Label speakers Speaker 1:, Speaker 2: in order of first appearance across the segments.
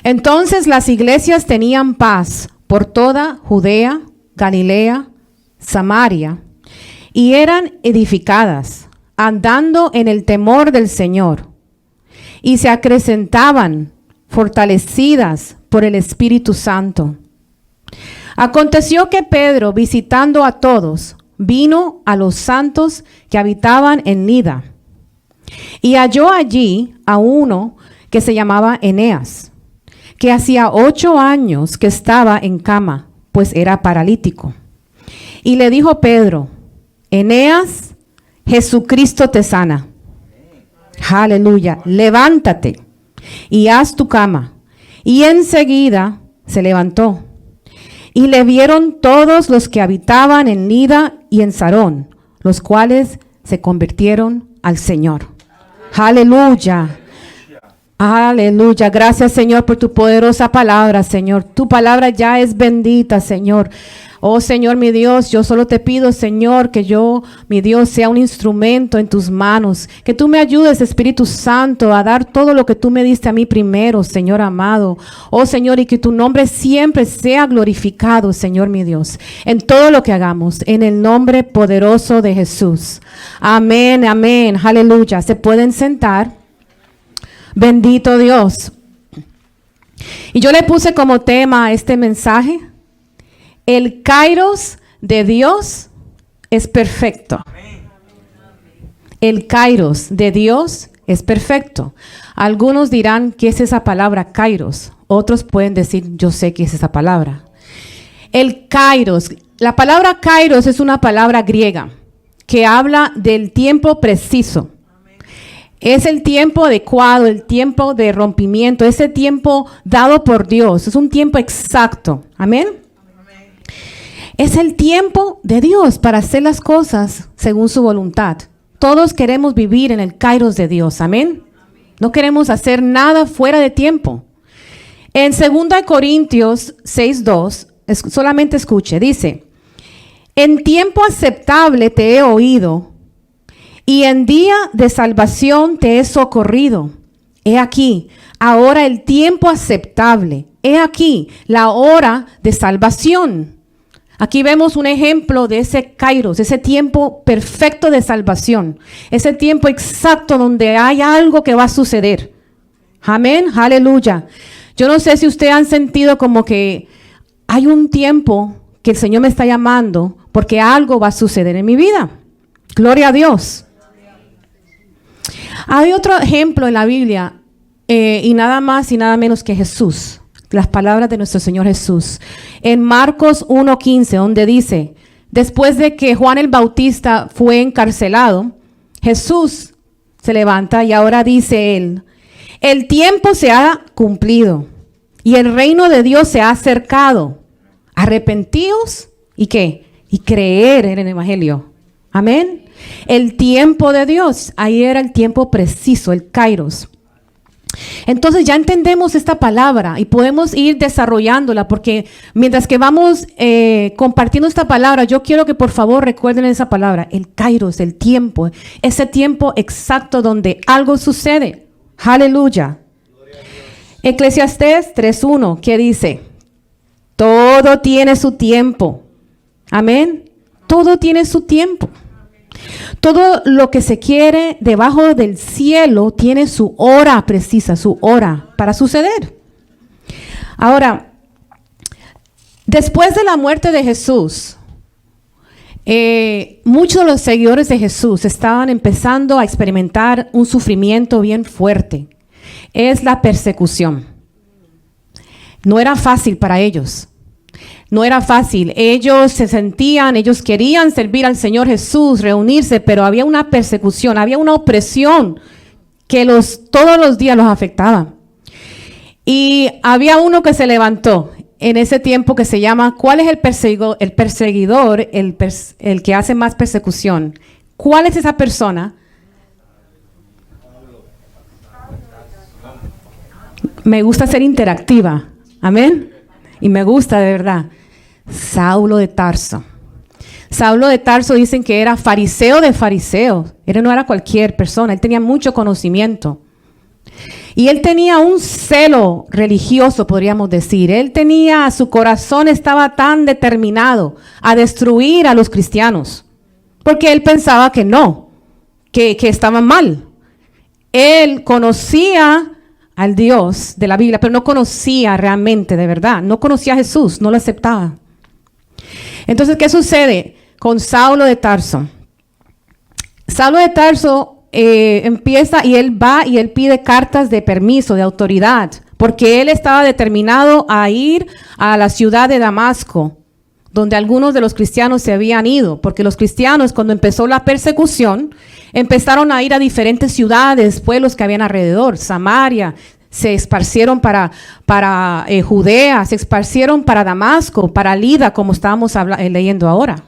Speaker 1: Entonces las iglesias tenían paz por toda Judea, Galilea, Samaria, y eran edificadas, andando en el temor del Señor, y se acrecentaban, fortalecidas por el Espíritu Santo. Aconteció que Pedro, visitando a todos, vino a los santos que habitaban en Lida, y halló allí a uno que se llamaba Eneas, que hacía 8 años que estaba en cama, pues era paralítico. Y le dijo Pedro: Eneas, Jesucristo te sana. Aleluya. Levántate y haz tu cama. Y enseguida se levantó. Y le vieron todos los que habitaban en Lida y en Sarón, los cuales se convirtieron al Señor. Aleluya. Aleluya. Gracias, Señor, por tu poderosa palabra, Señor. Tu palabra ya es bendita, Señor. Oh, Señor, mi Dios, yo solo te pido, Señor, que yo, mi Dios, sea un instrumento en tus manos. Que tú me ayudes, Espíritu Santo, a dar todo lo que tú me diste a mí primero, Señor amado. Oh, Señor, y que tu nombre siempre sea glorificado, Señor, mi Dios, en todo lo que hagamos, en el nombre poderoso de Jesús. Amén, amén. Aleluya. Se pueden sentar. Bendito Dios. Y yo le puse como tema a este mensaje: el Kairos de Dios es perfecto. El Kairos de Dios es perfecto. Algunos dirán, ¿qué es esa palabra Kairos? Otros pueden decir, yo sé qué es esa palabra. El Kairos, la palabra Kairos es una palabra griega que habla del tiempo preciso. Es el tiempo adecuado, el tiempo de rompimiento, ese tiempo dado por Dios. Es un tiempo exacto. Amén. Es el tiempo de Dios para hacer las cosas según su voluntad. Todos queremos vivir en el Kairos de Dios. Amén. No queremos hacer nada fuera de tiempo. En 2 Corintios 6:2, solamente escuche, dice: en tiempo aceptable te he oído, y en día de salvación te he socorrido. He aquí, ahora el tiempo aceptable. He aquí, la hora de salvación. Aquí vemos un ejemplo de ese Kairos, ese tiempo perfecto de salvación. Ese tiempo exacto donde hay algo que va a suceder. Amén, aleluya. Yo no sé si ustedes han sentido como que hay un tiempo que el Señor me está llamando porque algo va a suceder en mi vida. Gloria a Dios. Hay otro ejemplo en la Biblia, y nada más y nada menos que Jesús. Las palabras de nuestro Señor Jesús. En Marcos 1:15, donde dice, después de que Juan el Bautista fue encarcelado, Jesús se levanta y ahora dice él: el tiempo se ha cumplido y el reino de Dios se ha acercado. Arrepentíos y ¿qué? Y creer en el Evangelio. Amén. El tiempo de Dios, ahí era el tiempo preciso, el Kairos. Entonces ya entendemos esta palabra y podemos ir desarrollándola, porque mientras que vamos compartiendo esta palabra, yo quiero que por favor recuerden esa palabra, el Kairos, el tiempo, ese tiempo exacto donde algo sucede. Aleluya. Eclesiastés 3:1, ¿qué dice? Todo tiene su tiempo. Amén. Todo tiene su tiempo. Todo lo que se quiere debajo del cielo tiene su hora precisa, su hora para suceder. Ahora, después de la muerte de Jesús, muchos de los seguidores de Jesús estaban empezando a experimentar un sufrimiento bien fuerte. Es la persecución. No era fácil para ellos. No era fácil. Ellos se sentían, ellos querían servir al Señor Jesús, reunirse, pero había una persecución, había una opresión que todos los días los afectaba. Y había uno que se levantó en ese tiempo que se llama, ¿cuál es el perseguidor, el que hace más persecución? ¿Cuál es esa persona? Me gusta ser interactiva. Amén. Y me gusta de verdad. Saulo de Tarso. Saulo de Tarso dicen que era fariseo de fariseos. Él no era cualquier persona. Él tenía mucho conocimiento. Y él tenía un celo religioso, podríamos decir. Su corazón estaba tan determinado a destruir a los cristianos, porque él pensaba que no, que estaban mal. Él conocía al Dios de la Biblia, pero no conocía realmente, de verdad. No conocía a Jesús, no lo aceptaba. Entonces, ¿qué sucede con Saulo de Tarso? Saulo de Tarso empieza y él va y él pide cartas de permiso, de autoridad, porque él estaba determinado a ir a la ciudad de Damasco, donde algunos de los cristianos se habían ido, porque los cristianos, cuando empezó la persecución, empezaron a ir a diferentes ciudades, pueblos que habían alrededor. Samaria, se esparcieron para Judea, se esparcieron para Damasco, para Lida, como estábamos leyendo ahora.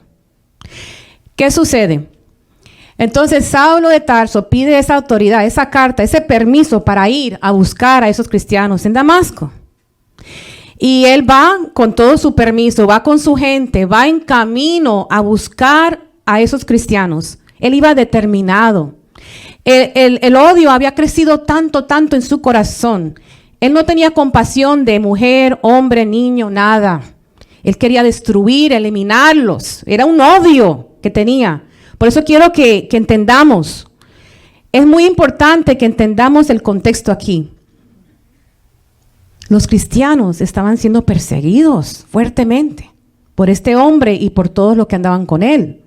Speaker 1: ¿Qué sucede? Entonces Saulo de Tarso pide esa autoridad, esa carta, ese permiso para ir a buscar a esos cristianos en Damasco. Y él va con todo su permiso, va con su gente, va en camino a buscar a esos cristianos. Él iba determinado. El odio había crecido tanto en su corazón. Él no tenía compasión de mujer, hombre, niño, nada. Él quería destruir, eliminarlos. Era un odio que tenía. Por eso quiero que entendamos. Es muy importante que entendamos el contexto aquí. Los cristianos estaban siendo perseguidos fuertemente por este hombre y por todos los que andaban con él.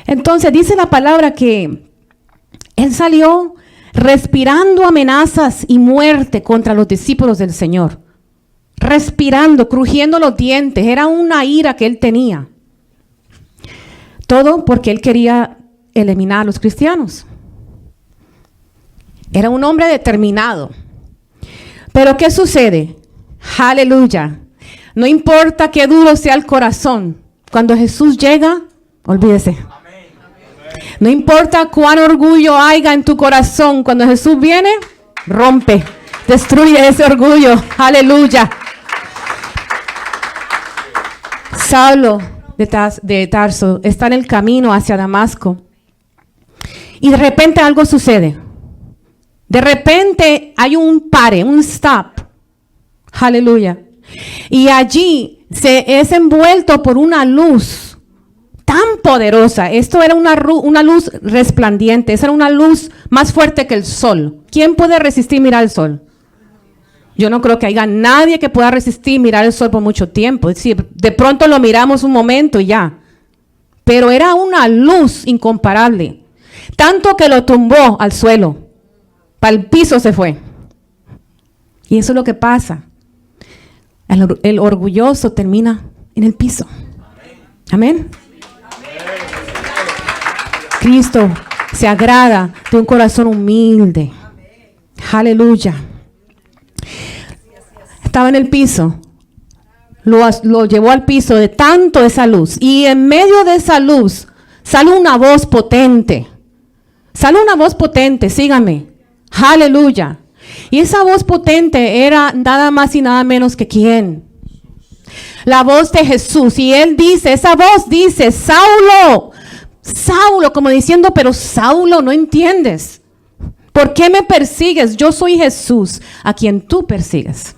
Speaker 1: Entonces dice la palabra que él salió respirando amenazas y muerte contra los discípulos del Señor. Respirando, crujiendo los dientes. Era una ira que él tenía. Todo porque él quería eliminar a los cristianos. Era un hombre determinado. Pero ¿qué sucede? Aleluya. No importa qué duro sea el corazón. Cuando Jesús llega, olvídese. No importa cuán orgullo haya en tu corazón. Cuando Jesús viene, rompe. Destruye ese orgullo. Aleluya. Saulo de Tarso está en el camino hacia Damasco. Y de repente algo sucede. De repente hay un pare, un stop. Aleluya. Y allí se es envuelto por una luz tan poderosa. Esto era una luz resplandiente. Esa era una luz más fuerte que el sol. ¿Quién puede resistir mirar el sol? Yo no creo que haya nadie que pueda resistir mirar el sol por mucho tiempo. Es decir, de pronto lo miramos un momento y ya. Pero era una luz incomparable. Tanto que lo tumbó al suelo. Para el piso se fue. Y eso es lo que pasa. El orgulloso termina en el piso. Amén. Cristo se agrada de un corazón humilde. Aleluya. Estaba en el piso. Lo llevó al piso de tanto esa luz. Y en medio de esa luz sale una voz potente. Sale una voz potente, síganme. Aleluya. Y esa voz potente era nada más y nada menos que ¿quién? La voz de Jesús. Y él dice, esa voz dice, Saulo, Saulo, como diciendo, pero Saulo, no entiendes. ¿Por qué me persigues? Yo soy Jesús, a quien tú persigues.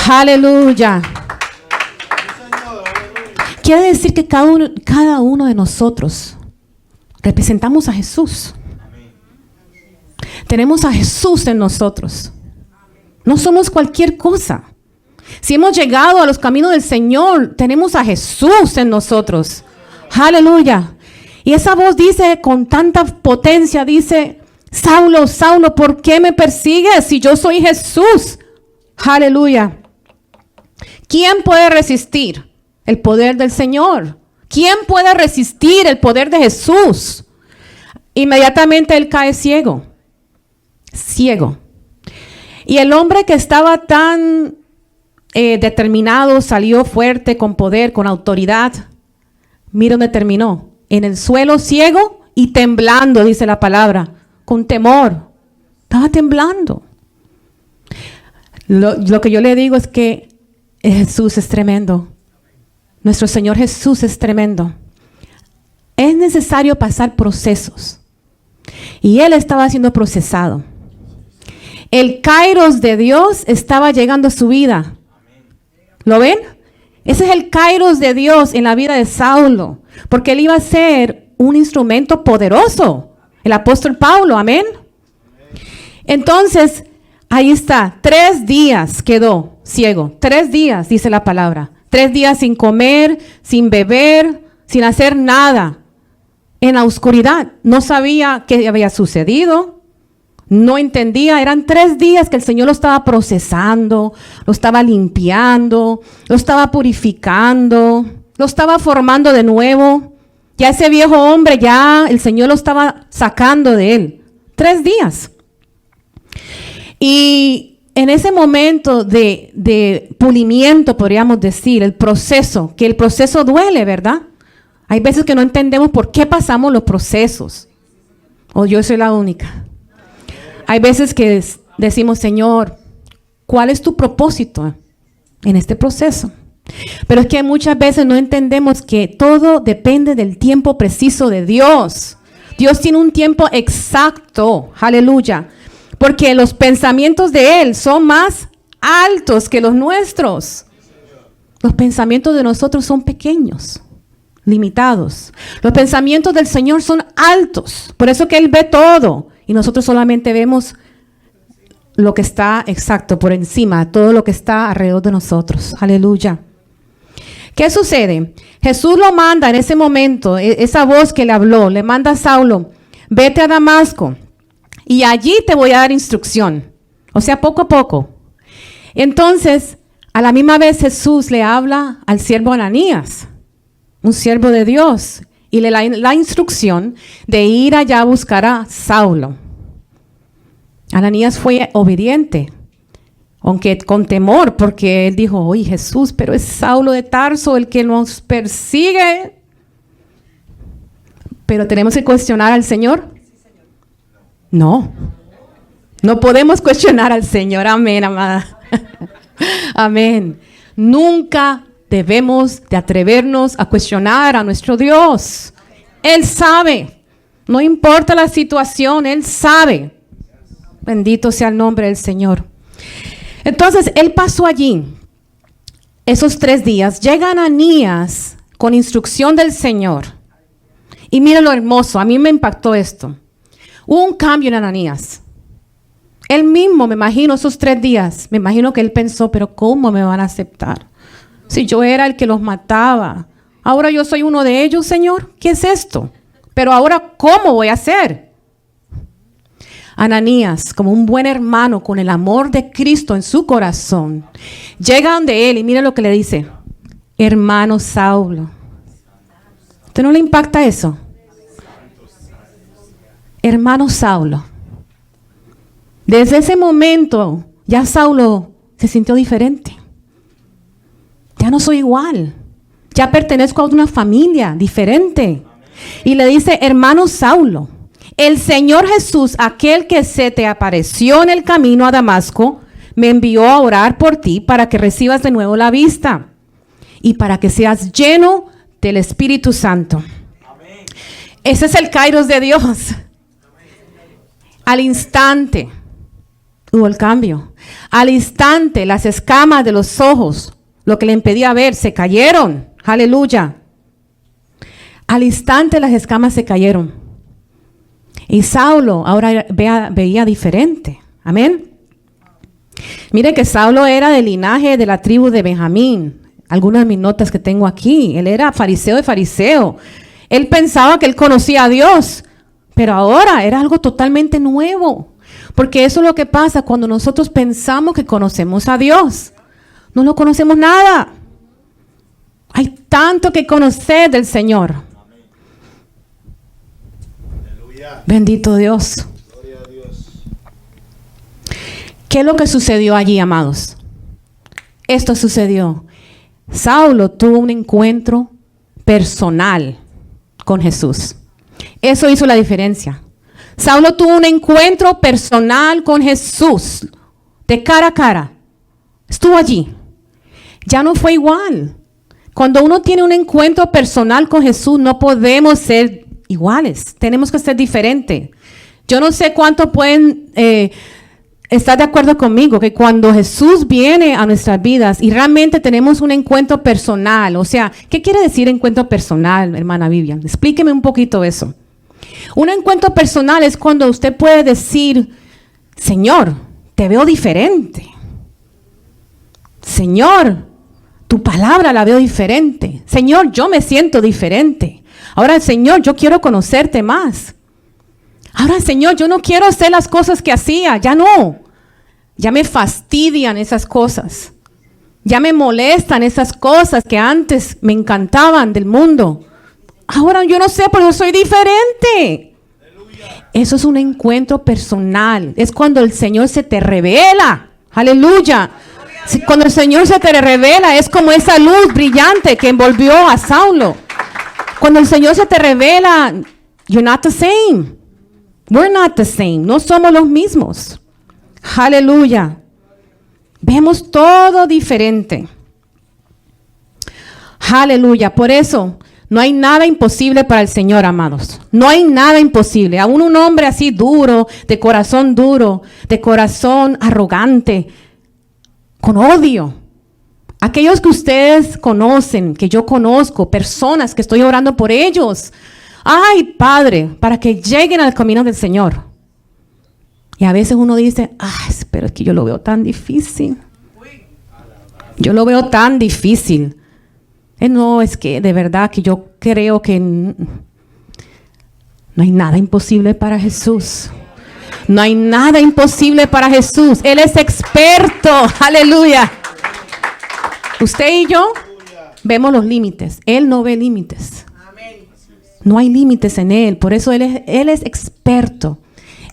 Speaker 1: Aleluya. Quiere decir que cada uno de nosotros representamos a Jesús. Tenemos a Jesús en nosotros. No somos cualquier cosa. Si hemos llegado a los caminos del Señor, tenemos a Jesús en nosotros. Aleluya. Y esa voz dice con tanta potencia, dice, Saulo, Saulo, ¿por qué me persigues si yo soy Jesús? Aleluya. ¿Quién puede resistir el poder del Señor? ¿Quién puede resistir el poder de Jesús? Inmediatamente él cae ciego. Ciego. Y el hombre que estaba tan determinado, salió fuerte, con poder, con autoridad. Mira dónde terminó. En el suelo, ciego y temblando, dice la palabra. Con temor. Estaba temblando. Lo que yo le digo es que Jesús es tremendo. Nuestro Señor Jesús es tremendo. Es necesario pasar procesos Y él estaba siendo procesado. El kairos de Dios estaba llegando a su vida. ¿Lo ven? Ese es el kairos de Dios en la vida de Saulo, porque él iba a ser un instrumento poderoso. El apóstol Pablo, amén. Entonces, ahí está, 3 días quedó ciego. 3 días, dice la palabra. 3 días sin comer, sin beber, sin hacer nada. En la oscuridad. No sabía qué había sucedido. No entendía. Eran 3 días que el Señor lo estaba procesando, lo estaba limpiando, lo estaba purificando, lo estaba formando de nuevo. Ya ese viejo hombre, ya el Señor lo estaba sacando de él. 3 días. Y en ese momento de pulimiento, podríamos decir, el proceso, que el proceso duele, ¿verdad? Hay veces que no entendemos por qué pasamos los procesos. O yo soy la única. Hay veces que decimos, Señor, ¿cuál es tu propósito en este proceso? Pero es que muchas veces no entendemos que todo depende del tiempo preciso de Dios. Dios tiene un tiempo exacto, aleluya, porque los pensamientos de Él son más altos que los nuestros. Los pensamientos de nosotros son pequeños, limitados. Los pensamientos del Señor son altos, por eso que Él ve todo y nosotros solamente vemos lo que está exacto por encima, todo lo que está alrededor de nosotros, aleluya. ¿Qué sucede? Jesús lo manda en ese momento, esa voz que le habló, le manda a Saulo, vete a Damasco y allí te voy a dar instrucción. O sea, poco a poco. Entonces, a la misma vez Jesús le habla al siervo Ananías, un siervo de Dios, y le da la instrucción de ir allá a buscar a Saulo. Ananías fue obediente, aunque con temor, porque él dijo, oye Jesús, pero es Saulo de Tarso el que nos persigue. Pero tenemos que cuestionar al Señor. No, no podemos cuestionar al Señor, amén, amada. Amén. Nunca debemos de atrevernos a cuestionar a nuestro Dios. Él sabe, no importa la situación, Él sabe. Bendito sea el nombre del Señor. Entonces, Él pasó allí esos 3 días. Llega Ananías con instrucción del Señor. Y mira lo hermoso, a mí me impactó esto. Hubo un cambio en Ananías. Él mismo, me imagino, esos 3 días, me imagino que él pensó, pero ¿cómo me van a aceptar? Si yo era el que los mataba. Ahora yo soy uno de ellos, Señor. ¿Qué es esto? Pero ahora, ¿cómo voy a hacer? Ananías, como un buen hermano con el amor de Cristo en su corazón, llega donde él y mira lo que le dice. Hermano Saulo. ¿Usted no le impacta eso? Hermano Saulo. Desde ese momento, ya Saulo se sintió diferente. Ya no soy igual. Ya pertenezco a una familia diferente. Y le dice, hermano Saulo, el Señor Jesús, aquel que se te apareció en el camino a Damasco, me envió a orar por ti para que recibas de nuevo la vista y para que seas lleno del Espíritu Santo. Amén. Ese es el kairos de Dios. Al instante hubo el cambio. Al instante las escamas de los ojos, lo que le impedía ver, se cayeron. Aleluya. Al instante las escamas se cayeron. Y Saulo ahora veía diferente. Amén. Mire que Saulo era del linaje de la tribu de Benjamín. Algunas de mis notas que tengo aquí. Él era fariseo de fariseo. Él pensaba que él conocía a Dios. Pero ahora era algo totalmente nuevo. Porque eso es lo que pasa cuando nosotros pensamos que conocemos a Dios. No lo conocemos nada. Hay tanto que conocer del Señor. Bendito Dios.
Speaker 2: Gloria a Dios.
Speaker 1: ¿Qué es lo que sucedió allí, amados? Esto sucedió. Saulo tuvo un encuentro personal con Jesús. Eso hizo la diferencia. Saulo tuvo un encuentro personal con Jesús, de cara a cara. Estuvo allí. Ya no fue igual. Cuando uno tiene un encuentro personal con Jesús, no podemos ser iguales. Tenemos que ser diferentes. Yo no sé cuánto pueden estar de acuerdo conmigo que cuando Jesús viene a nuestras vidas y realmente tenemos un encuentro personal, o sea, ¿qué quiere decir encuentro personal, hermana Vivian? Explíqueme un poquito eso. Un encuentro personal es cuando usted puede decir, Señor, te veo diferente. Señor, tu palabra la veo diferente. Señor, yo me siento diferente. Ahora, Señor, yo quiero conocerte más. Ahora, Señor, yo no quiero hacer las cosas que hacía. Ya no. Ya me fastidian esas cosas. Ya me molestan esas cosas que antes me encantaban del mundo. Ahora yo no sé, pero yo soy diferente. Eso es un encuentro personal. Es cuando el Señor se te revela. Aleluya. Cuando el Señor se te revela, es como esa luz brillante que envolvió a Saulo. Cuando el Señor se te revela, you're not the same. We're not the same. No somos los mismos. Aleluya. Vemos todo diferente. Aleluya. Por eso, no hay nada imposible para el Señor, amados. No hay nada imposible. Aún un hombre así duro, de corazón arrogante, con odio. Aquellos que ustedes conocen, que yo conozco, personas que estoy orando por ellos. Ay, Padre, para que lleguen al camino del Señor. Y a veces uno dice, ay, pero es que yo lo veo tan difícil. Yo lo veo tan difícil. No, es que de verdad que yo creo que no hay nada imposible para Jesús. No hay nada imposible para Jesús. Él es experto. Aleluya. Usted y yo vemos los límites. Él no ve límites. No hay límites en Él. Por eso Él es experto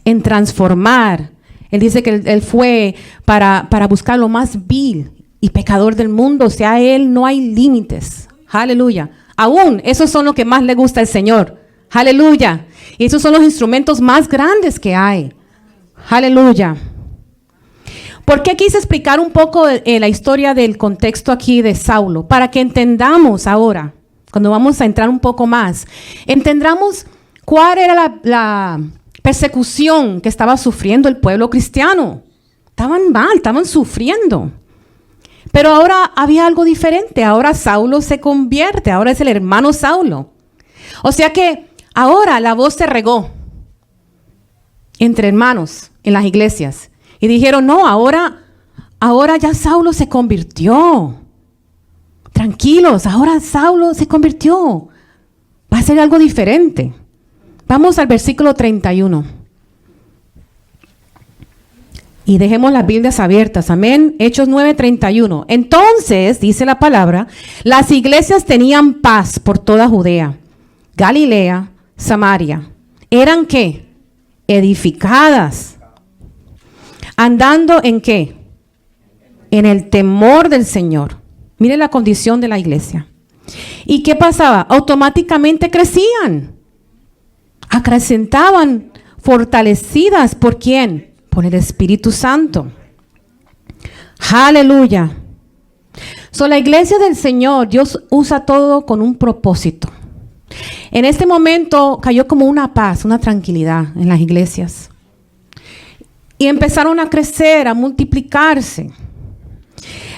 Speaker 1: en transformar. Él dice que Él fue para buscar lo más vil y pecador del mundo. O sea, a Él no hay límites. Aleluya. Aún, esos son lo que más le gusta al Señor. Aleluya. Y esos son los instrumentos más grandes que hay. Aleluya. ¿Por qué quise explicar un poco la historia del contexto aquí de Saulo? Para que entendamos ahora, cuando vamos a entrar un poco más, entendamos cuál era la persecución que estaba sufriendo el pueblo cristiano. Estaban mal, estaban sufriendo. Pero ahora había algo diferente. Ahora Saulo se convierte, ahora es el hermano Saulo. O sea que ahora la voz se regó entre hermanos en las iglesias. Y dijeron, no, ahora ya Saulo se convirtió. Tranquilos, ahora Saulo se convirtió. Va a ser algo diferente. Vamos al versículo 31. Y dejemos las Biblias abiertas. Amén. Hechos 9:31. Entonces, dice la palabra, las iglesias tenían paz por toda Judea, Galilea, Samaria. ¿Eran qué? Edificadas. ¿Andando en qué? En el temor del Señor. Mire la condición de la iglesia. ¿Y qué pasaba? Automáticamente crecían. Acrecentaban, fortalecidas. ¿Por quién? Por el Espíritu Santo. Aleluya. La iglesia del Señor, Dios usa todo con un propósito. En este momento cayó como una paz, una tranquilidad en las iglesias. Y empezaron a crecer, a multiplicarse.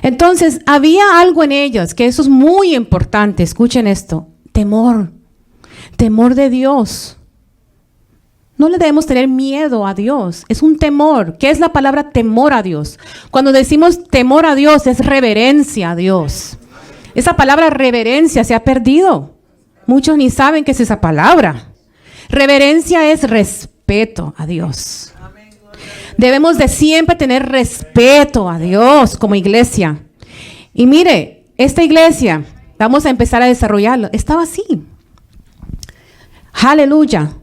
Speaker 1: Entonces, había algo en ellas, que eso es muy importante. Escuchen esto. Temor. Temor de Dios. No le debemos tener miedo a Dios. Es un temor. ¿Qué es la palabra temor a Dios? Cuando decimos temor a Dios, es reverencia a Dios. Esa palabra reverencia se ha perdido. Muchos ni saben qué es esa palabra. Reverencia es respeto a Dios. Debemos de siempre tener respeto a Dios como iglesia. Y mire, esta iglesia, vamos a empezar a desarrollarlo. Estaba así. Aleluya.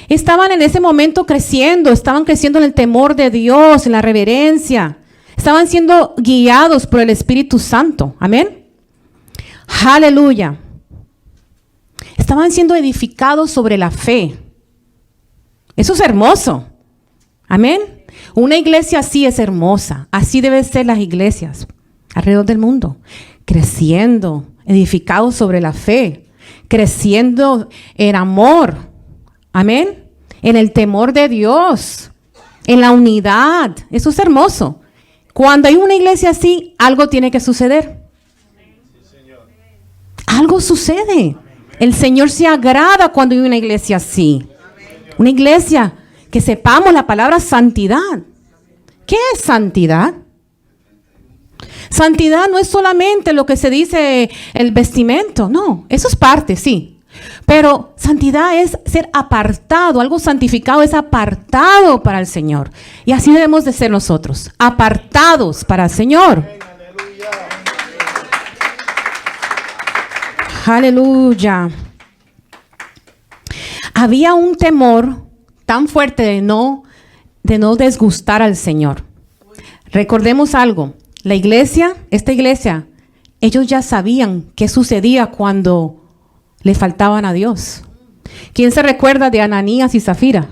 Speaker 1: Estaban en ese momento creciendo, estaban creciendo en el temor de Dios, en la reverencia. Estaban siendo guiados por el Espíritu Santo. Amén. Aleluya. Estaban siendo edificados sobre la fe. Eso es hermoso. Amén. Una iglesia así es hermosa. Así deben ser las iglesias alrededor del mundo. Creciendo, edificados sobre la fe. Creciendo en amor. Amén. en el temor de Dios, en la unidad. Eso es hermoso. Cuando hay una iglesia así, algo tiene que suceder. Algo sucede. El Señor se agrada cuando hay una iglesia así. Una iglesia que sepamos la palabra santidad. ¿Qué es santidad? Santidad no es solamente lo que se dice el vestimento. No, eso es parte, sí. Pero santidad es ser apartado. Algo santificado es apartado para el Señor. Y así debemos de ser nosotros. Apartados para el Señor. Aleluya. Había un temor tan fuerte de no disgustar al Señor. Recordemos algo. Esta iglesia, ellos ya sabían qué sucedía cuando le faltaban a Dios. ¿Quién se recuerda de Ananías y Zafira?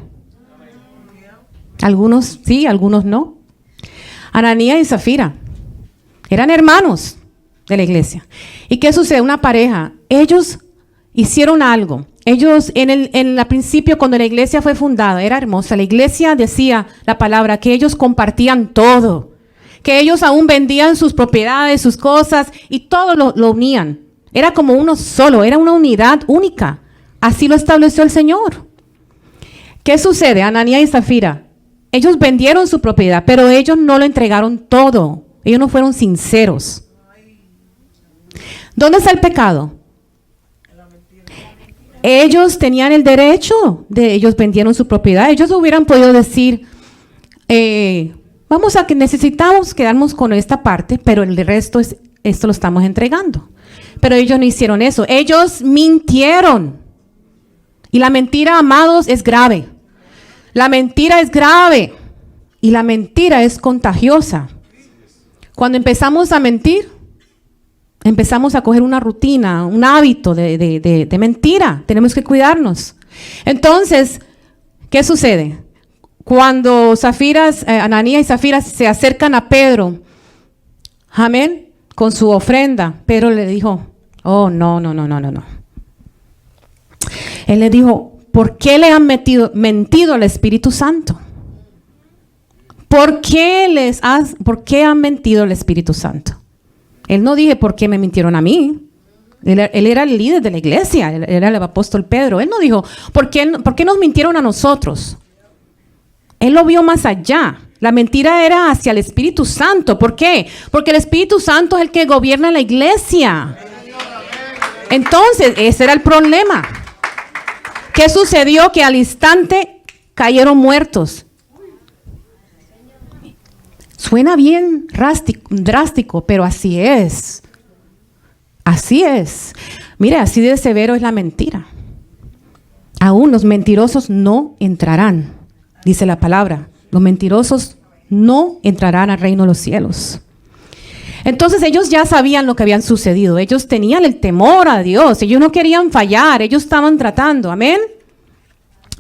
Speaker 1: Algunos sí, algunos no. Ananías y Zafira eran hermanos de la iglesia. ¿Y qué sucede? Una pareja. Ellos hicieron algo. Ellos en el principio, cuando la iglesia fue fundada, era hermosa. La iglesia decía la palabra que ellos compartían todo, que ellos aún vendían sus propiedades, sus cosas y todo lo unían. Era como uno solo, era una unidad única. Así lo estableció el Señor. ¿Qué sucede? Ananías y Zafira, ellos vendieron su propiedad, pero ellos no lo entregaron todo. Ellos no fueron sinceros. ¿Dónde está el pecado? Ellos tenían el derecho ellos vendieron su propiedad. Ellos hubieran podido decir, vamos a que necesitamos quedarnos con esta parte, pero el resto esto lo estamos entregando. Pero ellos no hicieron eso. Ellos mintieron. Y la mentira, amados, es grave. La mentira es grave. Y la mentira es contagiosa. Cuando empezamos a mentir, empezamos a coger una rutina, un hábito de mentira. Tenemos que cuidarnos. Entonces, ¿qué sucede? Cuando Ananías y Zafira se acercan a Pedro, amén, con su ofrenda, Pedro le dijo, oh, no. Él le dijo, ¿por qué le han mentido al Espíritu Santo? ¿Por qué han mentido al Espíritu Santo? Él no dije, ¿por qué me mintieron a mí? Él era el líder de la iglesia, él era el apóstol Pedro. Él no dijo, ¿por qué nos mintieron a nosotros? Él lo vio más allá. La mentira era hacia el Espíritu Santo. ¿Por qué? Porque el Espíritu Santo es el que gobierna la iglesia. Entonces, ese era el problema. ¿Qué sucedió? Que al instante cayeron muertos. Suena bien drástico, pero así es. Así es. Mire, así de severo es la mentira. Aún los mentirosos no entrarán, dice la palabra. Los mentirosos no entrarán al reino de los cielos. Entonces ellos ya sabían lo que habían sucedido. Ellos tenían el temor a Dios. Ellos no querían fallar. Ellos estaban tratando. Amén.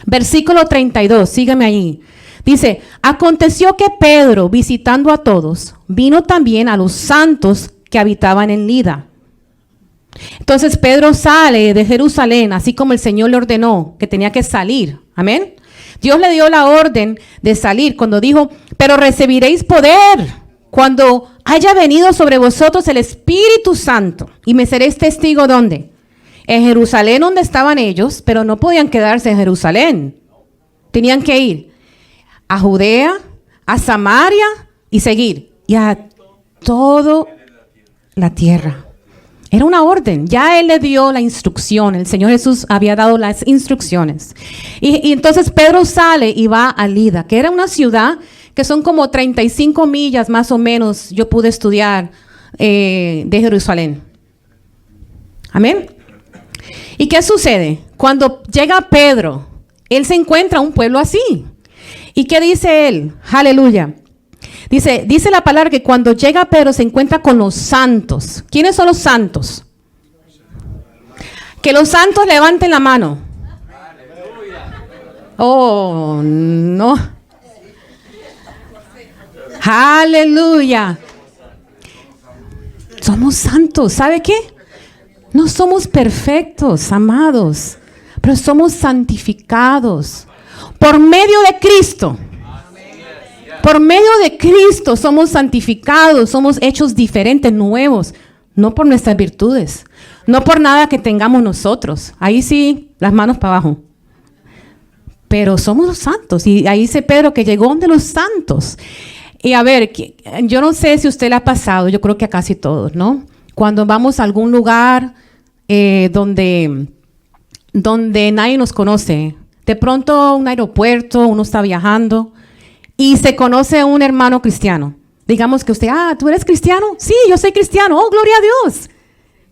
Speaker 1: Versículo 32. Sígame ahí. Dice, aconteció que Pedro, visitando a todos, vino también a los santos que habitaban en Lida. Entonces Pedro sale de Jerusalén, así como el Señor le ordenó que tenía que salir. Amén. Dios le dio la orden de salir cuando dijo, pero recibiréis poder cuando haya venido sobre vosotros el Espíritu Santo. Y me seréis testigo, ¿dónde? En Jerusalén, donde estaban ellos, pero no podían quedarse en Jerusalén. Tenían que ir a Judea, a Samaria y seguir. Y a toda la tierra. Era una orden. Ya Él le dio la instrucción. El Señor Jesús había dado las instrucciones. Y entonces Pedro sale y va a Lida, que era una ciudad que son como 35 millas más o menos. Yo pude estudiar de Jerusalén. Amén. ¿Y qué sucede? Cuando llega Pedro, él se encuentra un pueblo así. ¿Y qué dice él? Aleluya. Dice la palabra que cuando llega Pedro se encuentra con los santos. ¿Quiénes son los santos? Que los santos levanten la mano. Oh, no. Aleluya. Somos santos. ¿Sabe qué? No somos perfectos, amados, pero somos santificados. por medio de Cristo. Por medio de Cristo somos santificados, somos hechos diferentes, nuevos, no por nuestras virtudes, no por nada que tengamos nosotros. Ahí sí, las manos para abajo. Pero somos los santos. Y ahí dice Pedro que llegó de los santos. Y a ver, yo no sé si a usted le ha pasado, yo creo que a casi todos, ¿no? Cuando vamos a algún lugar donde nadie nos conoce, de pronto un aeropuerto, uno está viajando y se conoce a un hermano cristiano. Digamos que usted, ¿tú eres cristiano? Sí, yo soy cristiano. Oh, gloria a Dios.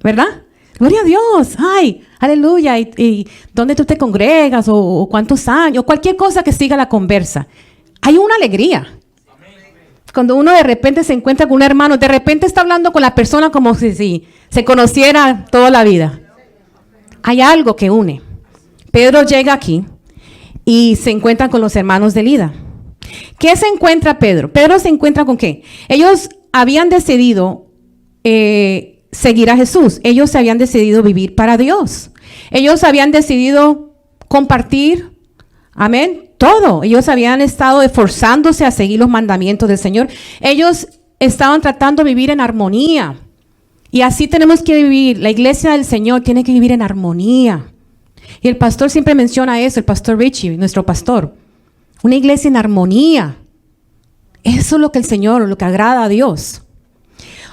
Speaker 1: ¿Verdad? Gloria a Dios. Ay, aleluya. ¿Y dónde tú te congregas? O cuántos años. Cualquier cosa que siga la conversa. Hay una alegría. Cuando uno de repente se encuentra con un hermano, de repente está hablando con la persona como si se conociera toda la vida. Hay algo que une. Pedro llega aquí y se encuentra con los hermanos de Lida. ¿Qué se encuentra Pedro? Pedro se encuentra con ¿qué? Ellos habían decidido seguir a Jesús. Ellos habían decidido vivir para Dios. Ellos habían decidido compartir, amén, todo. Ellos habían estado esforzándose a seguir los mandamientos del Señor. Ellos estaban tratando de vivir en armonía. Y así tenemos que vivir. La iglesia del Señor tiene que vivir en armonía. Y el pastor siempre menciona eso, el pastor Richie, nuestro pastor. Una iglesia en armonía. Eso es lo que el Señor, lo que agrada a Dios.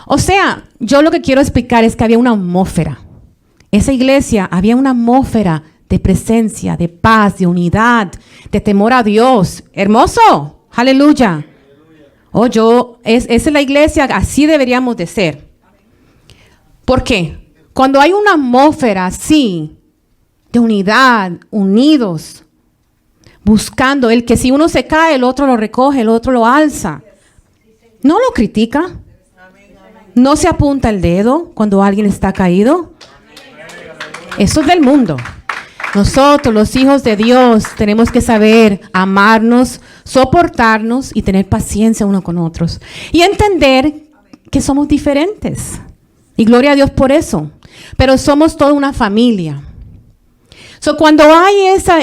Speaker 1: O sea, yo lo que quiero explicar es que había una atmósfera. Esa iglesia, había una atmósfera de presencia, de paz, de unidad, de temor a Dios. Hermoso. Aleluya. Esa es la iglesia, así deberíamos de ser. ¿Por qué? Cuando hay una atmósfera así, de unidad, unidos, buscando el que si uno se cae, el otro lo recoge, el otro lo alza. No lo critica. No se apunta el dedo cuando alguien está caído. Eso es del mundo. Nosotros, los hijos de Dios, tenemos que saber amarnos, soportarnos y tener paciencia unos con otros. Y entender que somos diferentes. Y gloria a Dios por eso. Pero somos toda una familia. Cuando hay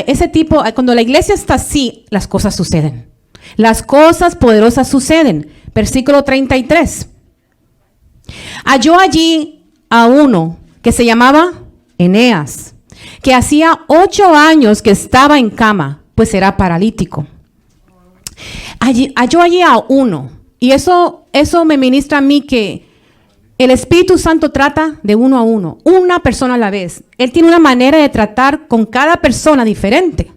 Speaker 1: ese tipo, cuando la iglesia está así, las cosas suceden. Las cosas poderosas suceden. Versículo 33. Halló allí a uno que se llamaba Eneas, que hacía 8 años que estaba en cama, pues era paralítico. Halló allí a uno. Y eso me ministra a mí que el Espíritu Santo trata de uno a uno, una persona a la vez. Él tiene una manera de tratar con cada persona diferente.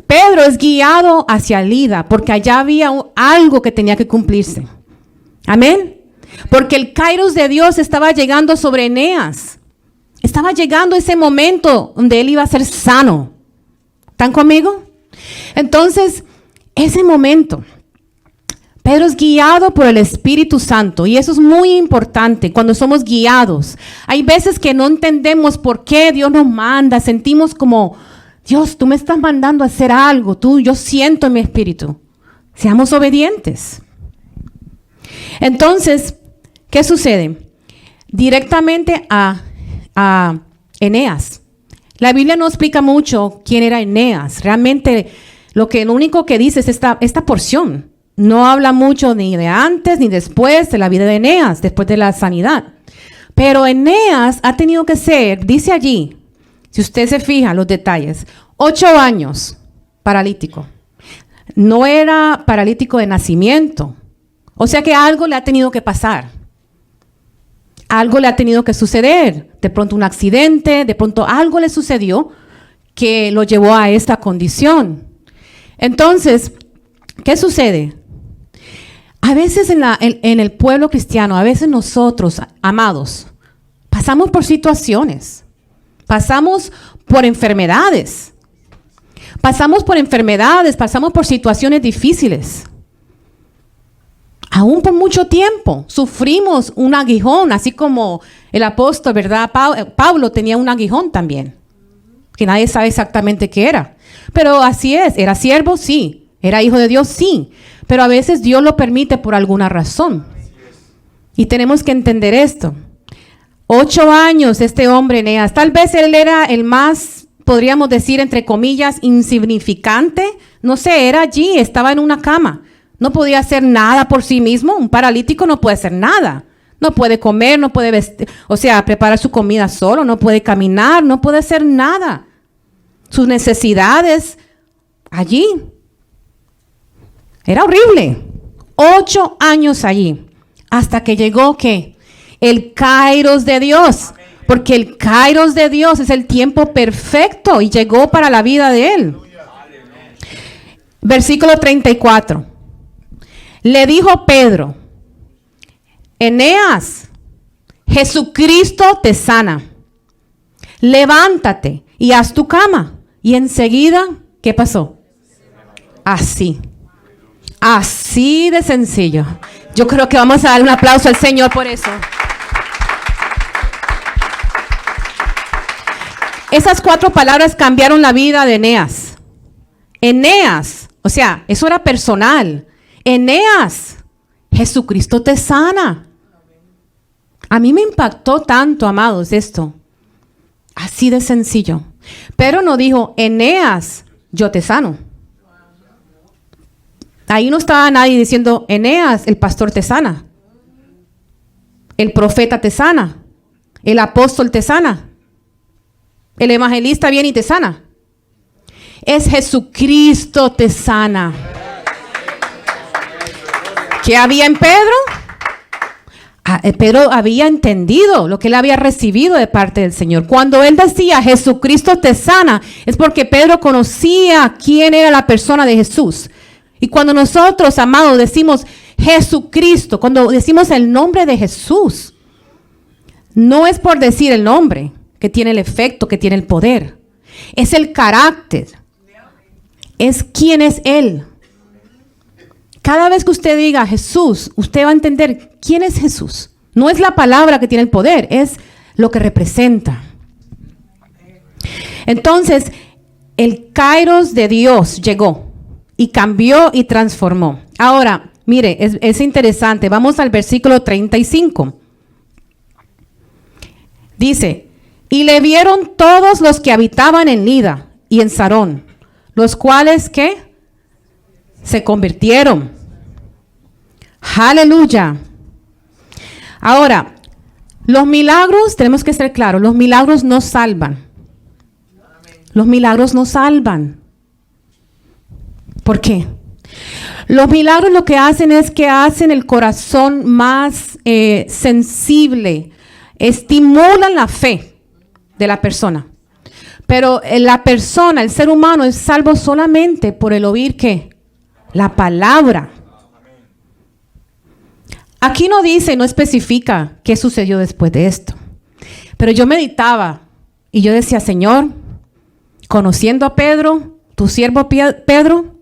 Speaker 1: Pedro es guiado hacia Lida porque allá había algo que tenía que cumplirse. Amén. Porque el kairos de Dios estaba llegando sobre Eneas. Estaba llegando ese momento donde él iba a ser sano. ¿Están conmigo? Entonces, ese momento, Pedro es guiado por el Espíritu Santo y eso es muy importante cuando somos guiados. Hay veces que no entendemos por qué Dios nos manda, sentimos como, Dios, tú me estás mandando a hacer algo, yo siento en mi espíritu. Seamos obedientes. Entonces, ¿qué sucede? Directamente a Eneas. La Biblia no explica mucho quién era Eneas. Realmente lo único que dice es esta porción. No habla mucho ni de antes ni después de la vida de Eneas, después de la sanidad. Pero Eneas ha tenido que ser, dice allí, si usted se fija los detalles, 8 años paralítico. No era paralítico de nacimiento. O sea que algo le ha tenido que pasar. Algo le ha tenido que suceder. De pronto un accidente, de pronto algo le sucedió que lo llevó a esta condición. Entonces, ¿qué sucede? A veces en el pueblo cristiano, a veces nosotros, amados, pasamos por situaciones, pasamos por enfermedades, pasamos por situaciones difíciles. Aún por mucho tiempo sufrimos un aguijón, así como el apóstol, ¿verdad? Pablo tenía un aguijón también, que nadie sabe exactamente qué era. Pero así es, era siervo, sí, era hijo de Dios, sí. Pero a veces Dios lo permite por alguna razón. Y tenemos que entender esto. 8 años este hombre, Eneas. Tal vez él era el más podríamos decir, entre comillas, insignificante. No sé, era allí, estaba en una cama. No podía hacer nada por sí mismo. Un paralítico no puede hacer nada. No puede comer, no puede vestir, o sea, preparar su comida solo, no puede caminar, no puede hacer nada. Sus necesidades allí. Era horrible. 8 años allí. Hasta que llegó, ¿qué? El Kairos de Dios. Porque el Kairos de Dios es el tiempo perfecto y llegó para la vida de él. Versículo 34. Le dijo Pedro: Eneas, Jesucristo te sana. Levántate y haz tu cama. Y enseguida, ¿qué pasó? Así de sencillo. Yo creo que vamos a dar un aplauso al Señor por eso. Esas 4 palabras cambiaron la vida de Eneas. Eneas, o sea, eso era personal. Eneas, Jesucristo te sana. A mí me impactó tanto, amados, esto. Así de sencillo. Pero no dijo: Eneas, yo te sano. Ahí no estaba nadie diciendo: Eneas, el pastor te sana. El profeta te sana. El apóstol te sana. El evangelista viene y te sana. Es Jesucristo te sana. ¿Qué había en Pedro? Pedro había entendido lo que él había recibido de parte del Señor. Cuando él decía Jesucristo te sana, es porque Pedro conocía quién era la persona de Jesús. Y cuando nosotros, amados, decimos Jesucristo, cuando decimos el nombre de Jesús, no es por decir el nombre que tiene el efecto, que tiene el poder. Es el carácter. Es quién es Él. Cada vez que usted diga Jesús, usted va a entender quién es Jesús. No es la palabra que tiene el poder, es lo que representa. Entonces, el Kairos de Dios llegó y cambió y transformó. Ahora, mire, es interesante. Vamos al versículo 35. Dice: y le vieron todos los que habitaban en Lida y en Sarón, los cuales, ¿qué? Se convirtieron. Aleluya. Ahora, los milagros, tenemos que ser claros, los milagros no salvan. Los milagros no salvan. ¿Por qué? Los milagros lo que hacen es que hacen el corazón más sensible, estimulan la fe de la persona. Pero la persona, el ser humano, es salvo solamente por el oír, ¿qué? La palabra. Aquí no dice, no especifica qué sucedió después de esto. Pero yo meditaba y yo decía: Señor, conociendo a Pedro, tu siervo Pedro,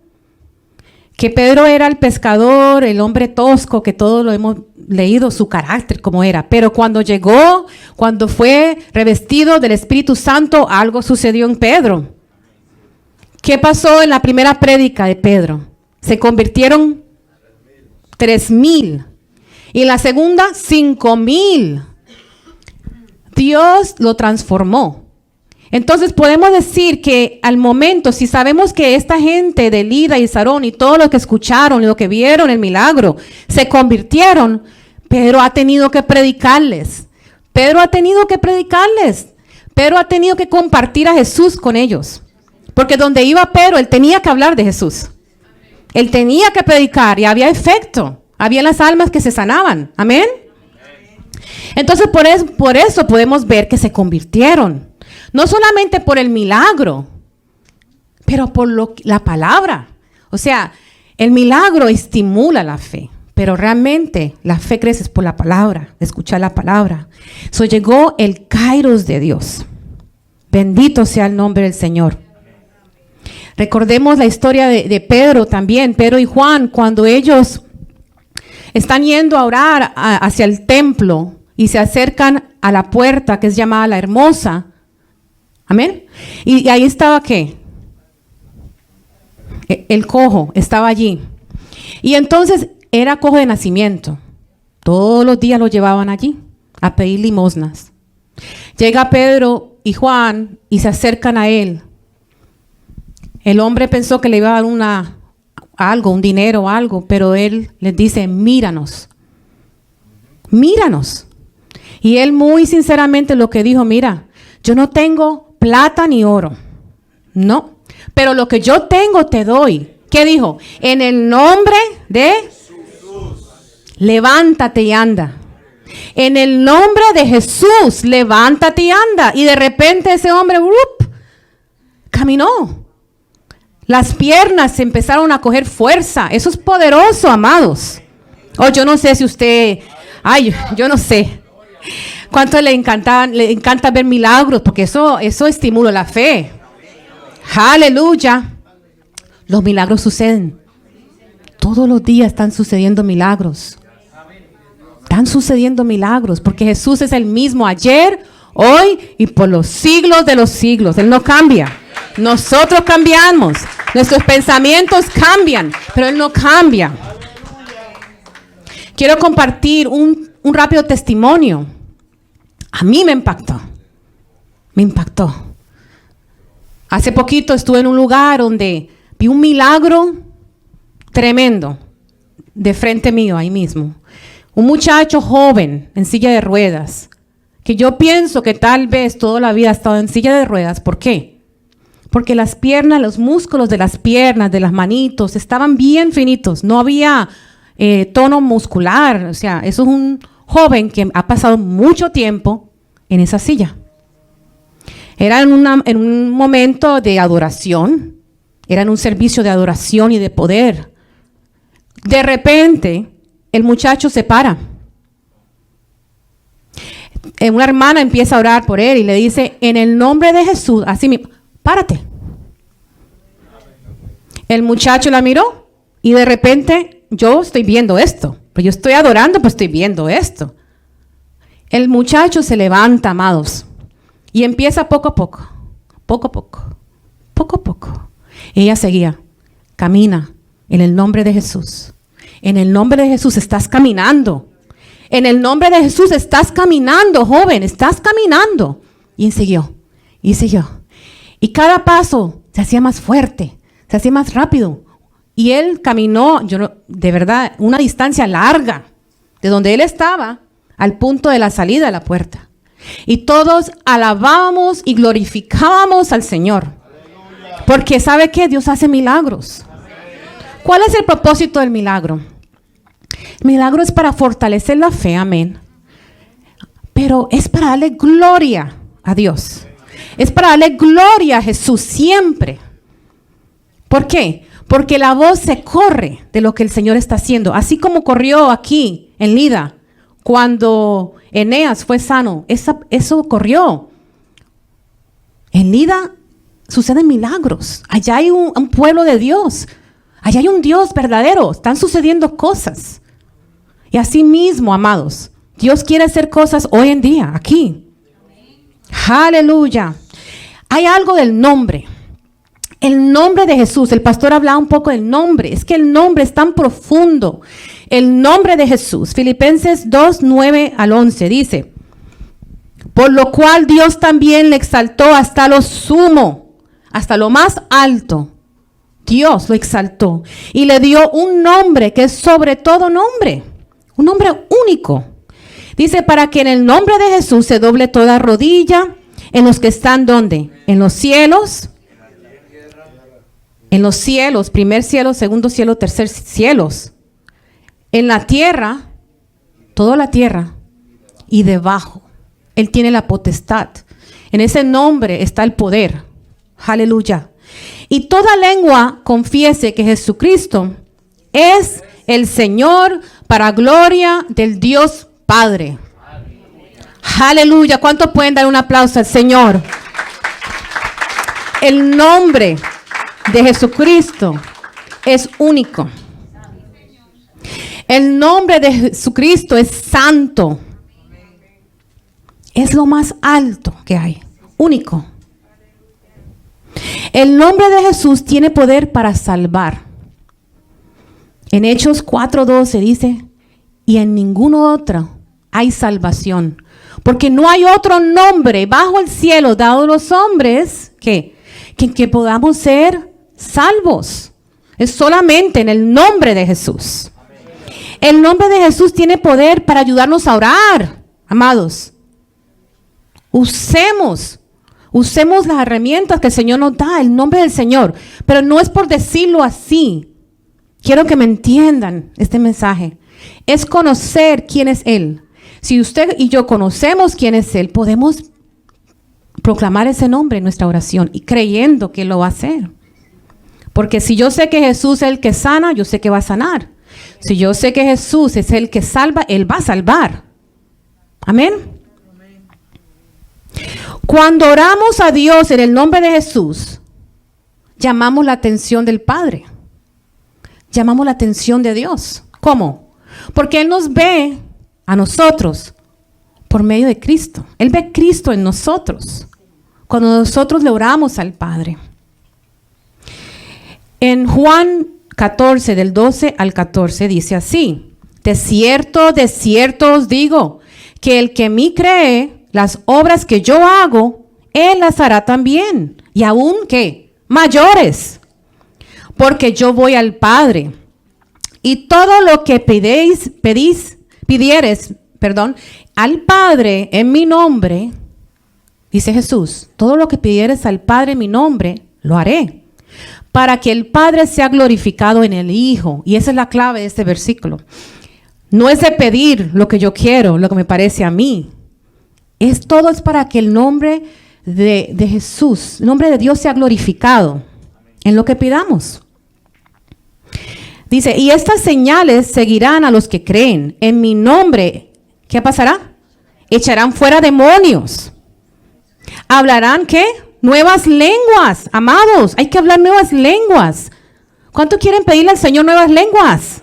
Speaker 1: que Pedro era el pescador, el hombre tosco, que todos lo hemos leído, su carácter como era. Pero cuando llegó, cuando fue revestido del Espíritu Santo, algo sucedió en Pedro. ¿Qué pasó en la primera prédica de Pedro? Se convirtieron 3,000. Y en la segunda, 5,000. Dios lo transformó. Entonces podemos decir que al momento, si sabemos que esta gente de Lida y Sarón y todo lo que escucharon y lo que vieron el milagro, se convirtieron, Pedro ha tenido que predicarles. Pedro ha tenido que compartir a Jesús con ellos. Porque donde iba Pedro, él tenía que hablar de Jesús. Él tenía que predicar y había efecto. Había las almas que se sanaban. Amén. Entonces por eso podemos ver que se convirtieron. No solamente por el milagro, pero por la palabra. O sea, el milagro estimula la fe, pero realmente la fe crece por la palabra, escuchar la palabra. So llegó el Kairos de Dios. Bendito sea el nombre del Señor. Recordemos la historia de Pedro también, Pedro y Juan, cuando ellos están yendo a orar hacia el templo y se acercan a la puerta que es llamada la Hermosa. Amén. Y ahí estaba, ¿qué? El cojo estaba allí. Y entonces era cojo de nacimiento. Todos los días lo llevaban allí a pedir limosnas. Llega Pedro y Juan y se acercan a él. El hombre pensó que le iba a dar algo, un dinero o algo, pero él les dice, míranos. Míranos. Y él muy sinceramente lo que dijo, mira, yo no tengo plata ni oro. No. Pero lo que yo tengo te doy. ¿Qué dijo? En el nombre de Jesús. Levántate y anda. En el nombre de Jesús, levántate y anda. Y de repente ese hombre caminó. Las piernas empezaron a coger fuerza. Eso es poderoso, amados. Yo no sé si usted, yo no sé. ¿Cuánto le encanta ver milagros? Porque eso estimula la fe. Aleluya. Los milagros suceden. Todos los días están sucediendo milagros. Están sucediendo milagros porque Jesús es el mismo ayer, hoy y por los siglos de los siglos. Él no cambia. Nosotros cambiamos. Nuestros pensamientos cambian, pero Él no cambia. Quiero compartir un rápido testimonio. A mí me impactó. Me impactó. Hace poquito estuve en un lugar donde vi un milagro tremendo de frente mío, ahí mismo. Un muchacho joven en silla de ruedas, que yo pienso que tal vez toda la vida ha estado en silla de ruedas. ¿Por qué? Porque las piernas, los músculos de las piernas, de las manitos, estaban bien finitos. No había tono muscular. O sea, eso es un joven que ha pasado mucho tiempo en esa silla. Era en un momento de adoración. Era en un servicio de adoración y de poder. De repente, el muchacho se para. Una hermana empieza a orar por él y le dice, en el nombre de Jesús, así mismo, párate. El muchacho la miró y de repente, yo estoy viendo esto. Pues yo estoy adorando, pues estoy viendo esto. El muchacho se levanta, amados, y empieza poco a poco, poco a poco, poco a poco. Ella seguía, camina en el nombre de Jesús. En el nombre de Jesús estás caminando. En el nombre de Jesús estás caminando, joven, estás caminando. Y siguió, y siguió. Y cada paso se hacía más fuerte, se hacía más rápido. Y él caminó, de verdad, una distancia larga, de donde él estaba al punto de la salida de la puerta. Y todos alabábamos y glorificábamos al Señor. Porque ¿sabe qué? Dios hace milagros. ¿Cuál es el propósito del milagro? El milagro es para fortalecer la fe, amén. Pero es para darle gloria a Dios. Es para darle gloria a Jesús siempre. ¿Por qué? Porque la voz se corre de lo que el Señor está haciendo. Así como corrió aquí en Lida, cuando Eneas fue sano. Eso corrió. En Lida suceden milagros. Allá hay un pueblo de Dios. Allá hay un Dios verdadero. Están sucediendo cosas. Y así mismo, amados, Dios quiere hacer cosas hoy en día, aquí. Aleluya. Hay algo del nombre. El nombre de Jesús. El pastor hablaba un poco del nombre. Es que el nombre es tan profundo. El nombre de Jesús. Filipenses 2, 9 al 11 dice, por lo cual Dios también le exaltó hasta lo sumo, hasta lo más alto. Dios lo exaltó y le dio un nombre que es sobre todo nombre. Un nombre único. Dice, para que en el nombre de Jesús se doble toda rodilla en los que están, ¿dónde? En los cielos. En los cielos, primer cielo, segundo cielo, tercer cielos. En la tierra, toda la tierra y debajo. Él tiene la potestad. En ese nombre está el poder. Aleluya. Y toda lengua confiese que Jesucristo es el Señor para gloria del Dios Padre. Aleluya. ¿Cuántos pueden dar un aplauso al Señor? El nombre de Jesucristo es único. El nombre de Jesucristo es santo. Es lo más alto que hay. Único. El nombre de Jesús tiene poder para salvar. En Hechos 4:12 dice, y en ningún otro hay salvación, Porque no hay otro nombre bajo el cielo dado a los hombres que podamos ser salvos. Es solamente en el nombre de Jesús. El nombre de Jesús tiene poder para ayudarnos a orar, amados. Usemos las herramientas que el Señor nos da, el nombre del Señor. Pero no es por decirlo así. Quiero que me entiendan este mensaje. Es conocer quién es Él. Si usted y yo conocemos quién es Él, podemos proclamar ese nombre en nuestra oración y creyendo que Él lo va a hacer. Porque si yo sé que Jesús es el que sana, yo sé que va a sanar. Si yo sé que Jesús es el que salva, Él va a salvar. Amén. Cuando oramos a Dios en el nombre de Jesús, llamamos la atención del Padre. Llamamos la atención de Dios. ¿Cómo? Porque Él nos ve a nosotros por medio de Cristo. Él ve a Cristo en nosotros cuando nosotros le oramos al Padre. En Juan 14, del 12 al 14, dice así: de cierto os digo, que el que en mí cree, las obras que yo hago, él las hará también, y aún ¿qué? Mayores, porque yo voy al Padre, y todo lo que pidieres al Padre en mi nombre, dice Jesús, todo lo que pidieres al Padre en mi nombre, lo haré, para que el Padre sea glorificado en el Hijo. Y esa es la clave de este versículo. No es de pedir lo que yo quiero, lo que me parece a mí. Todo es para que el nombre de Jesús, el nombre de Dios sea glorificado en lo que pidamos. Dice, y estas señales seguirán a los que creen. En mi nombre, ¿qué pasará? Echarán fuera demonios. ¿Hablarán qué? Nuevas lenguas. Amados, hay que hablar nuevas lenguas. ¿Cuánto quieren pedirle al Señor nuevas lenguas?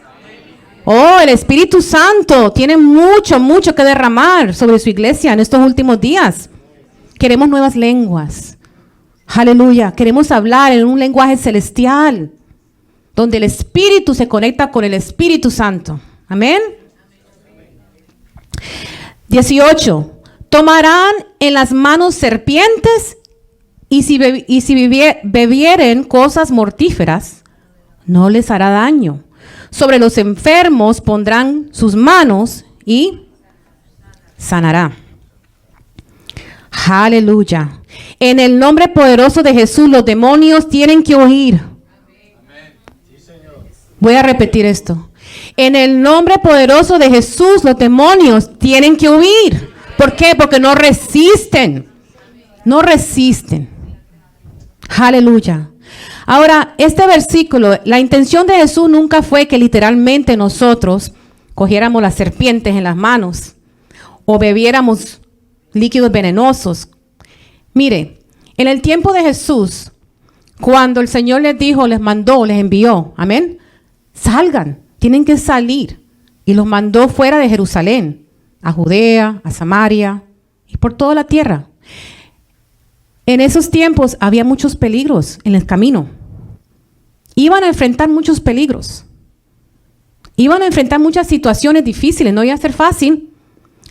Speaker 1: Oh, el Espíritu Santo tiene mucho que derramar sobre su iglesia en estos últimos días. Queremos nuevas lenguas. Aleluya. Queremos hablar en un lenguaje celestial, donde el Espíritu se conecta con el Espíritu Santo. Amén. 18. Tomarán en las manos serpientes y si bebieren cosas mortíferas, no les hará daño. Sobre los enfermos pondrán sus manos y sanará. Aleluya. En el nombre poderoso de Jesús, los demonios tienen que huir. Voy a repetir esto. En el nombre poderoso de Jesús, los demonios tienen que huir. ¿Por qué? Porque no resisten. No resisten. Aleluya. Ahora, este versículo, la intención de Jesús nunca fue que literalmente nosotros cogiéramos las serpientes en las manos o bebiéramos líquidos venenosos. Mire, en el tiempo de Jesús, cuando el Señor les dijo, les mandó, les envió, amén, salgan, tienen que salir. Y los mandó fuera de Jerusalén, a Judea, a Samaria y por toda la tierra. En esos tiempos había muchos peligros en el camino. Iban a enfrentar muchos peligros. Iban a enfrentar muchas situaciones difíciles. No iba a ser fácil.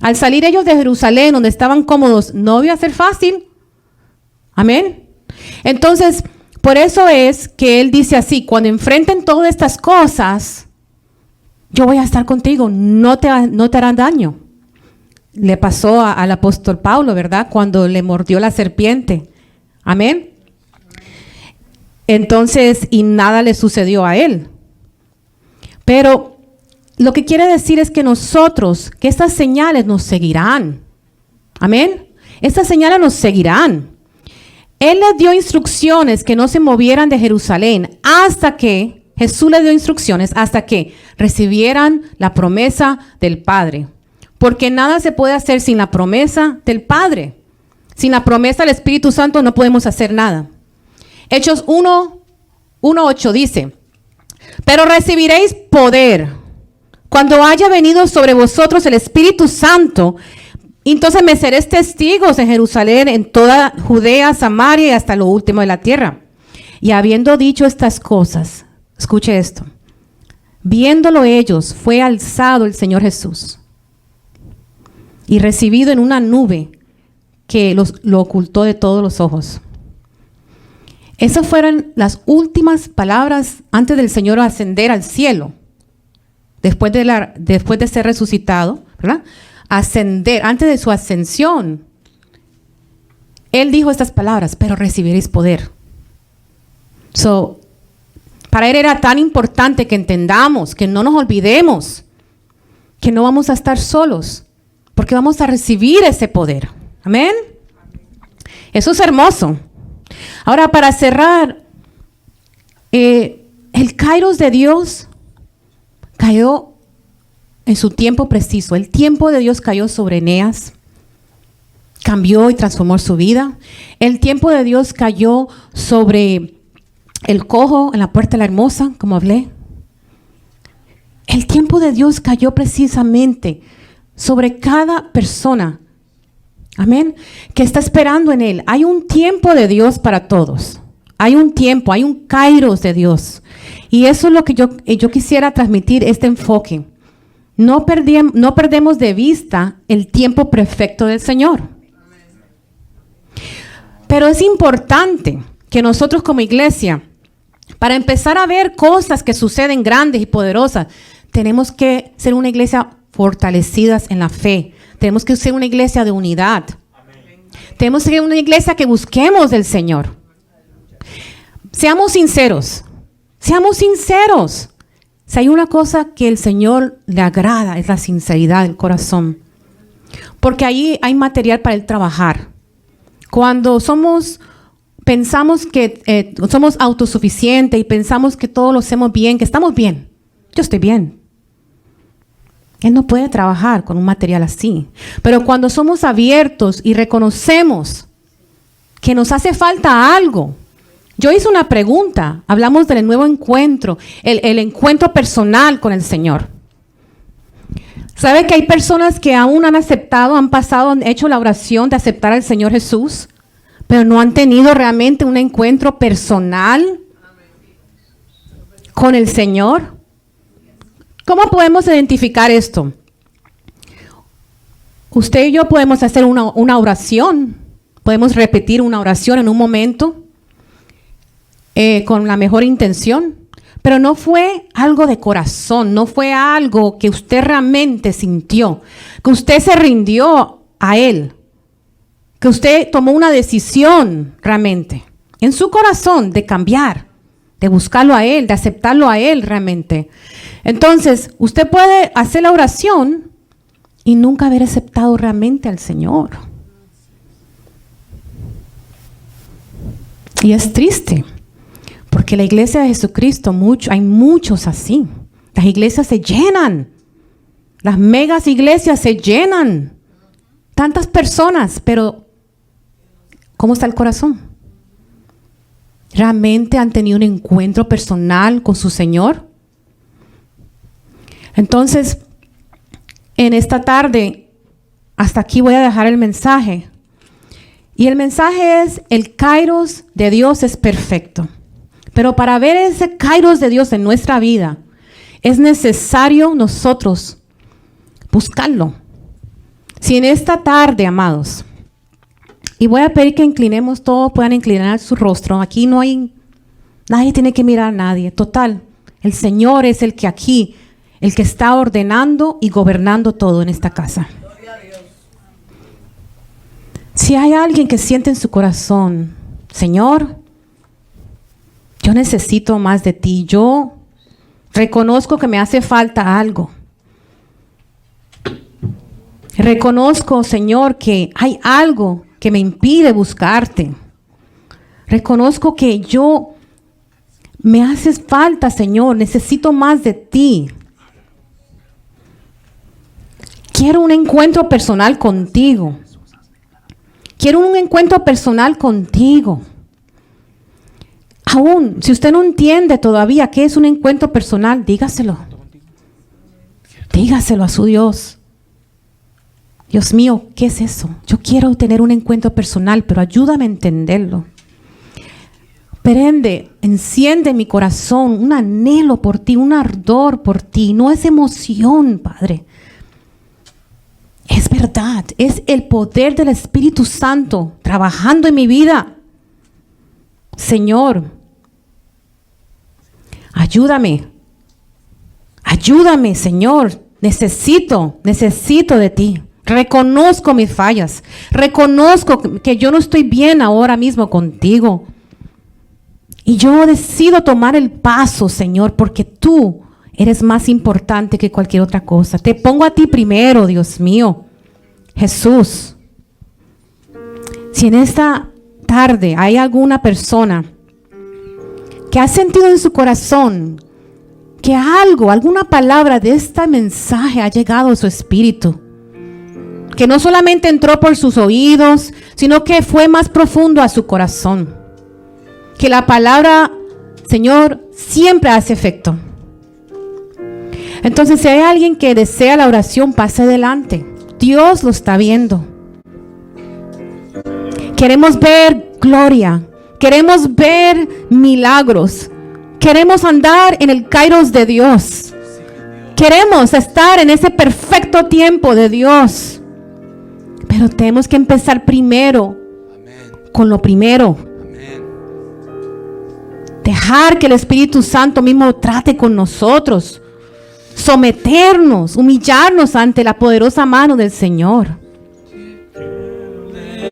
Speaker 1: Al salir ellos de Jerusalén, donde estaban cómodos, no iba a ser fácil. Amén. Entonces, por eso es que Él dice así, cuando enfrenten todas estas cosas, yo voy a estar contigo, no te harán daño. Le pasó al apóstol Pablo, ¿verdad? Cuando le mordió la serpiente. Amén. Entonces, y nada le sucedió a él. Pero lo que quiere decir es que nosotros, que estas señales nos seguirán. Amén. Estas señales nos seguirán. Él les dio instrucciones que no se movieran de Jerusalén hasta que, Jesús les dio instrucciones hasta que recibieran la promesa del Padre. Porque nada se puede hacer sin la promesa del Padre. Sin la promesa del Espíritu Santo no podemos hacer nada. Hechos 1:8 dice, pero recibiréis poder cuando haya venido sobre vosotros el Espíritu Santo. Entonces me seréis testigos en Jerusalén, en toda Judea, Samaria y hasta lo último de la tierra. Y habiendo dicho estas cosas, escuche esto, viéndolo ellos, fue alzado el Señor Jesús. y recibido en una nube que lo ocultó de todos los ojos. Esas fueron las últimas palabras antes del Señor ascender al cielo. Después de ser resucitado, ¿verdad? Ascender, antes de su ascensión, Él dijo estas palabras: pero recibiréis poder. Para Él era tan importante que entendamos, que no nos olvidemos, que no vamos a estar solos, porque vamos a recibir ese poder. Amén. Eso es hermoso. Ahora, para cerrar, el Kairos de Dios cayó en su tiempo preciso. El tiempo de Dios cayó sobre Eneas, cambió y transformó su vida. El tiempo de Dios cayó sobre el cojo en la puerta de la hermosa, como hablé. El tiempo de Dios cayó precisamente sobre cada persona, amén, que está esperando en Él. Hay un tiempo de Dios para todos. Hay un tiempo, hay un Kairos de Dios. Y eso es lo que yo quisiera transmitir, este enfoque. No perdemos de vista el tiempo perfecto del Señor. Pero es importante que nosotros como iglesia, para empezar a ver cosas que suceden grandes y poderosas, tenemos que ser una iglesia fortalecidas en la fe. Tenemos que ser una iglesia de unidad. Amén. Tenemos que ser una iglesia que busquemos del Señor. Seamos sinceros. Seamos sinceros. Si hay una cosa que el Señor le agrada, es la sinceridad del corazón. Porque ahí hay material para Él trabajar. Cuando pensamos que somos autosuficientes y pensamos que todo lo hacemos bien, que estamos bien. Yo estoy bien. Él no puede trabajar con un material así. Pero cuando somos abiertos y reconocemos que nos hace falta algo. Yo hice una pregunta. Hablamos del nuevo encuentro, el encuentro personal con el Señor. ¿Sabe que hay personas que aún han aceptado, han hecho la oración de aceptar al Señor Jesús, pero no han tenido realmente un encuentro personal con el Señor? ¿Cómo podemos identificar esto? Usted y yo podemos hacer una oración, podemos repetir una oración en un momento con la mejor intención, pero no fue algo de corazón, no fue algo que usted realmente sintió, que usted se rindió a Él, que usted tomó una decisión realmente en su corazón de cambiar, de buscarlo a Él, de aceptarlo a Él realmente. Entonces, usted puede hacer la oración y nunca haber aceptado realmente al Señor. Y es triste, porque la iglesia de Jesucristo, hay muchos así. Las iglesias se llenan, las megas iglesias se llenan. Tantas personas, pero ¿cómo está el corazón? ¿Realmente han tenido un encuentro personal con su Señor? Entonces, en esta tarde, hasta aquí voy a dejar el mensaje. Y el mensaje es: el Kairos de Dios es perfecto. Pero para ver ese Kairos de Dios en nuestra vida, es necesario nosotros buscarlo. Si en esta tarde, amados, y voy a pedir que inclinemos todos, puedan inclinar su rostro. Aquí no hay, nadie tiene que mirar a nadie. Total, el Señor es el que está ordenando y gobernando todo en esta casa. Si hay alguien que siente en su corazón: Señor, yo necesito más de ti. Yo reconozco que me hace falta algo. Reconozco, Señor, que hay algo que me impide buscarte. Reconozco que me haces falta, Señor. Necesito más de ti. Quiero un encuentro personal contigo. Quiero un encuentro personal contigo. Aún, si usted no entiende todavía qué es un encuentro personal, dígaselo. Dígaselo a su Dios. Dios mío, ¿qué es eso? Yo quiero tener un encuentro personal, pero ayúdame a entenderlo. Prende, enciende mi corazón un anhelo por ti, un ardor por ti. No es emoción, Padre. Es verdad. verdad, es el poder del Espíritu Santo trabajando en mi vida. Señor, ayúdame, Señor. Necesito de ti. Reconozco mis fallas. Reconozco que yo no estoy bien ahora mismo contigo. Y yo decido tomar el paso, Señor, porque tú eres más importante que cualquier otra cosa. Te pongo a ti primero, Dios mío. Jesús, si en esta tarde hay alguna persona que ha sentido en su corazón que alguna palabra de este mensaje ha llegado a su espíritu, que no solamente entró por sus oídos, sino que fue más profundo a su corazón, que la palabra, Señor, siempre hace efecto. Entonces, si hay alguien que desea la oración, pase adelante. Dios lo está viendo. Queremos ver gloria. Queremos ver milagros. Queremos andar en el kairos de Dios. Queremos estar en ese perfecto tiempo de Dios. Pero tenemos que empezar primero con lo primero. Dejar que el Espíritu Santo mismo trate con nosotros. Someternos, humillarnos ante la poderosa mano del Señor.